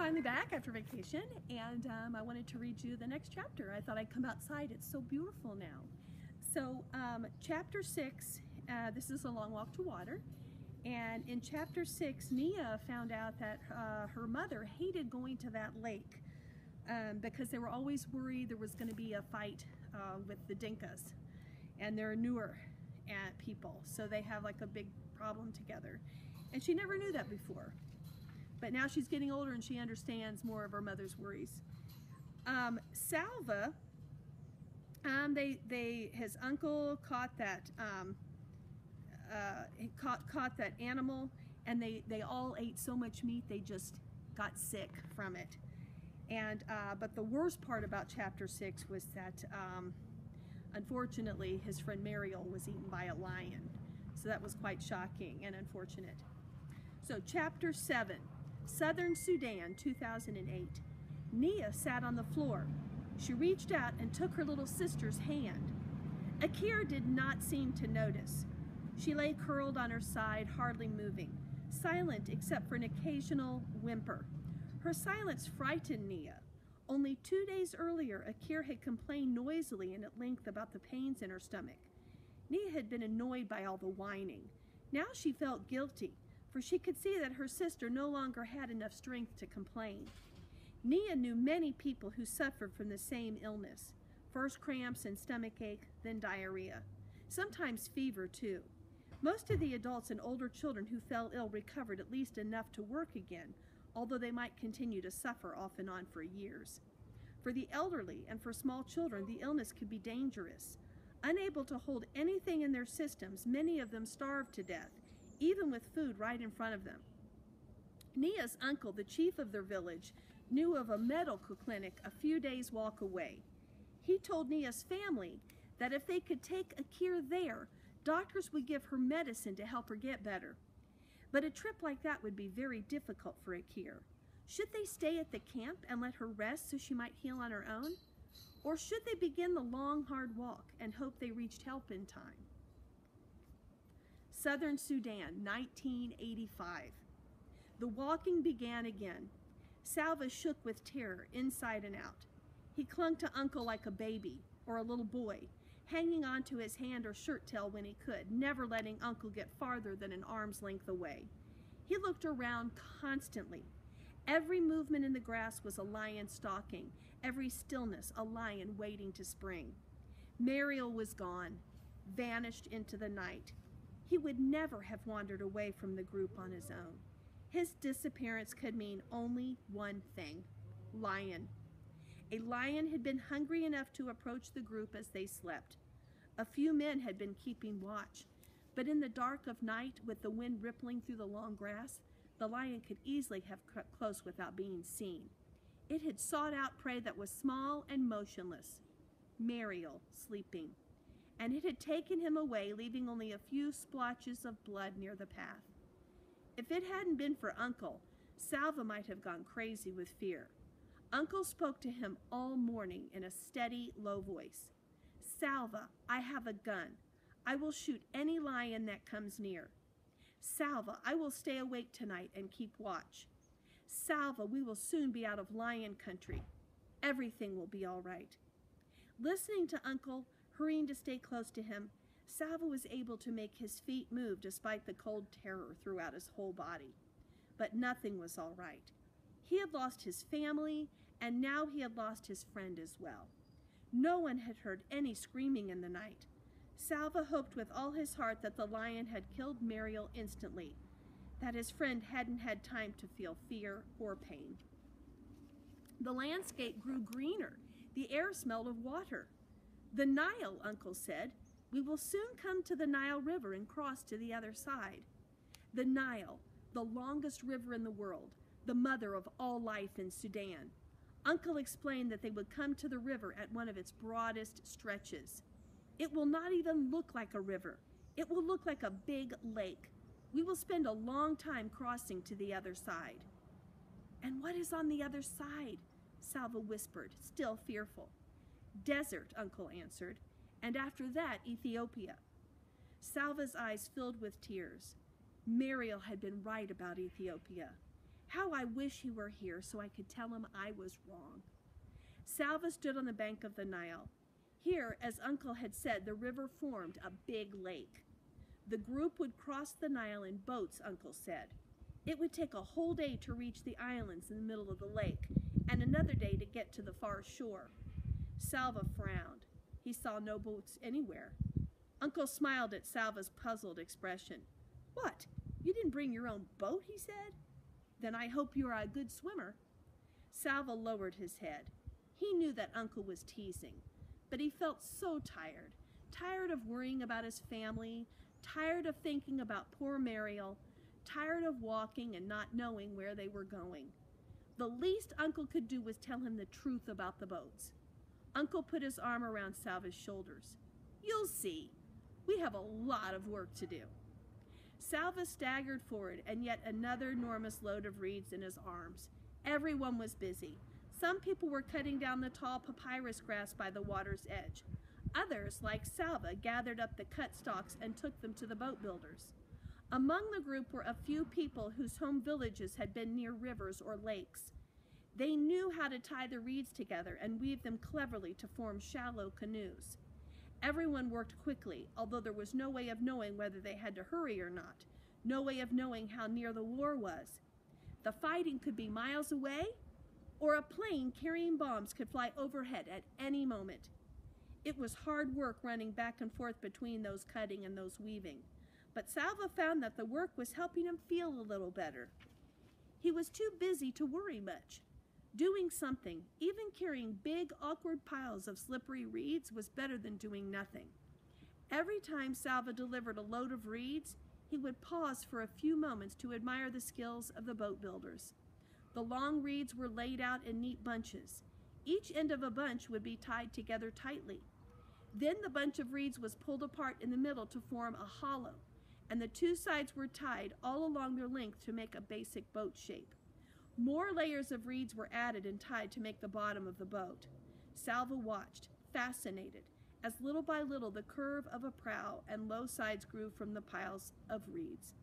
finally back after vacation, and I wanted to read you the next chapter. I thought I'd come outside. It's so beautiful now. So chapter 6, this is A Long Walk to Water, and in chapter 6, Nia found out that her mother hated going to that lake because they were always worried there was going to be a fight with the Dinkas, and they're newer people, so they have like a big problem together, and she never knew that before. But now she's getting older and she understands more of her mother's worries. Salva, his uncle caught that caught that animal, and they all ate so much meat they just got sick from it. And but the worst part about chapter 6 was that unfortunately his friend Mariel was eaten by a lion. So that was quite shocking and unfortunate. So chapter 7. Southern Sudan, 2008. Nia sat on the floor. She reached out and took her little sister's hand. Akir did not seem to notice. She lay curled on her side, hardly moving, silent except for an occasional whimper. Her silence frightened Nia. Only 2 days earlier, Akir had complained noisily and at length about the pains in her stomach. Nia had been annoyed by all the whining. Now she felt guilty, for she could see that her sister no longer had enough strength to complain. Nia knew many people who suffered from the same illness, first cramps and stomach ache, then diarrhea, sometimes fever too. Most of the adults and older children who fell ill recovered at least enough to work again, although they might continue to suffer off and on for years. For the elderly and for small children, the illness could be dangerous. Unable to hold anything in their systems, many of them starved to death, even with food right in front of them. Nia's uncle, the chief of their village, knew of a medical clinic a few days' walk away. He told Nia's family that if they could take Akir there, doctors would give her medicine to help her get better. But a trip like that would be very difficult for Akir. Should they stay at the camp and let her rest so she might heal on her own? Or should they begin the long, hard walk and hope they reached help in time? Southern Sudan, 1985. The walking began again. Salva shook with terror, inside and out. He clung to Uncle like a baby, or a little boy, hanging on to his hand or shirt tail when he could, never letting Uncle get farther than an arm's length away. He looked around constantly. Every movement in the grass was a lion stalking, every stillness a lion waiting to spring. Mariel was gone, vanished into the night. He would never have wandered away from the group on his own. His disappearance could mean only one thing: lion. A lion had been hungry enough to approach the group as they slept. A few men had been keeping watch, but in the dark of night, with the wind rippling through the long grass, the lion could easily have crept close without being seen. It had sought out prey that was small and motionless, Mariel sleeping, and it had taken him away, leaving only a few splotches of blood near the path. If it hadn't been for Uncle, Salva might have gone crazy with fear. Uncle spoke to him all morning in a steady, low voice. "Salva, I have a gun. I will shoot any lion that comes near. Salva, I will stay awake tonight and keep watch. Salva, we will soon be out of lion country. Everything will be all right." Listening to Uncle, hurrying to stay close to him, Salva was able to make his feet move despite the cold terror throughout his whole body. But nothing was all right. He had lost his family, and now he had lost his friend as well. No one had heard any screaming in the night. Salva hoped with all his heart that the lion had killed Mariel instantly, that his friend hadn't had time to feel fear or pain. The landscape grew greener. The air smelled of water. "The Nile," Uncle said. "We will soon come to the Nile River and cross to the other side." The Nile, the longest river in the world, the mother of all life in Sudan. Uncle explained that they would come to the river at one of its broadest stretches. "It will not even look like a river. It will look like a big lake. We will spend a long time crossing to the other side." "And what is on the other side?" Salva whispered, still fearful. "Desert," Uncle answered, "and after that, Ethiopia." Salva's eyes filled with tears. Mariel had been right about Ethiopia. How I wish he were here so I could tell him I was wrong. Salva stood on the bank of the Nile. Here, as Uncle had said, the river formed a big lake. The group would cross the Nile in boats, Uncle said. It would take a whole day to reach the islands in the middle of the lake, and another day to get to the far shore. Salva frowned. He saw no boats anywhere. Uncle smiled at Salva's puzzled expression. "What? You didn't bring your own boat?" he said. "Then I hope you are a good swimmer." Salva lowered his head. He knew that Uncle was teasing, but he felt so tired, tired of worrying about his family, tired of thinking about poor Mariel, tired of walking and not knowing where they were going. The least Uncle could do was tell him the truth about the boats. Uncle put his arm around Salva's shoulders. "You'll see. We have a lot of work to do." Salva staggered forward, and yet another enormous load of reeds in his arms. Everyone was busy. Some people were cutting down the tall papyrus grass by the water's edge. Others, like Salva, gathered up the cut stalks and took them to the boat builders. Among the group were a few people whose home villages had been near rivers or lakes. They knew how to tie the reeds together and weave them cleverly to form shallow canoes. Everyone worked quickly, although there was no way of knowing whether they had to hurry or not, no way of knowing how near the war was. The fighting could be miles away, or a plane carrying bombs could fly overhead at any moment. It was hard work running back and forth between those cutting and those weaving, but Salva found that the work was helping him feel a little better. He was too busy to worry much. Doing something, even carrying big, awkward piles of slippery reeds, was better than doing nothing. Every time Salva delivered a load of reeds, he would pause for a few moments to admire the skills of the boat builders. The long reeds were laid out in neat bunches. Each end of a bunch would be tied together tightly. Then the bunch of reeds was pulled apart in the middle to form a hollow, and the two sides were tied all along their length to make a basic boat shape. More layers of reeds were added and tied to make the bottom of the boat. Salva watched, fascinated, as little by little the curve of a prow and low sides grew from the piles of reeds.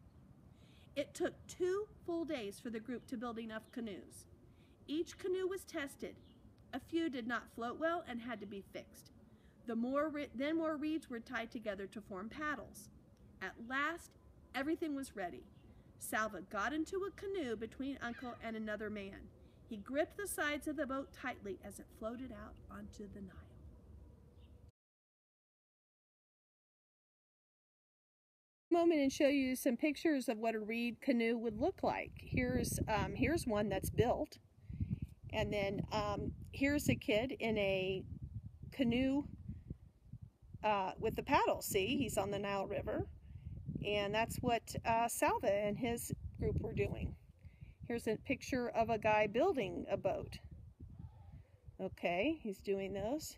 It took 2 full days for the group to build enough canoes. Each canoe was tested. A few did not float well and had to be fixed. Then more reeds were tied together to form paddles. At last, everything was ready. Salva got into a canoe between Uncle and another man. He gripped the sides of the boat tightly as it floated out onto the Nile. Moment and show you some pictures of what a reed canoe would look like. Here's one that's built, and then here's a kid in a canoe with the paddle. See, he's on the Nile River, and that's what Salva and his group were doing. Here's a picture of a guy building a boat. Okay, he's doing those.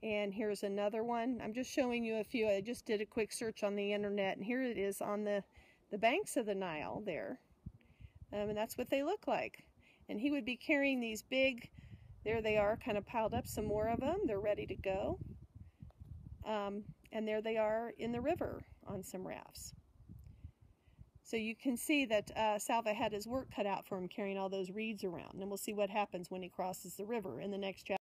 And here's another one. I'm just showing you a few. I just did a quick search on the internet, and here it is on the banks of the Nile there. And that's what they look like. And he would be carrying these big, there they are, kind of piled up, some more of them. They're ready to go. And there they are in the river on some rafts. So you can see that Salva had his work cut out for him carrying all those reeds around. And we'll see what happens when he crosses the river in the next chapter.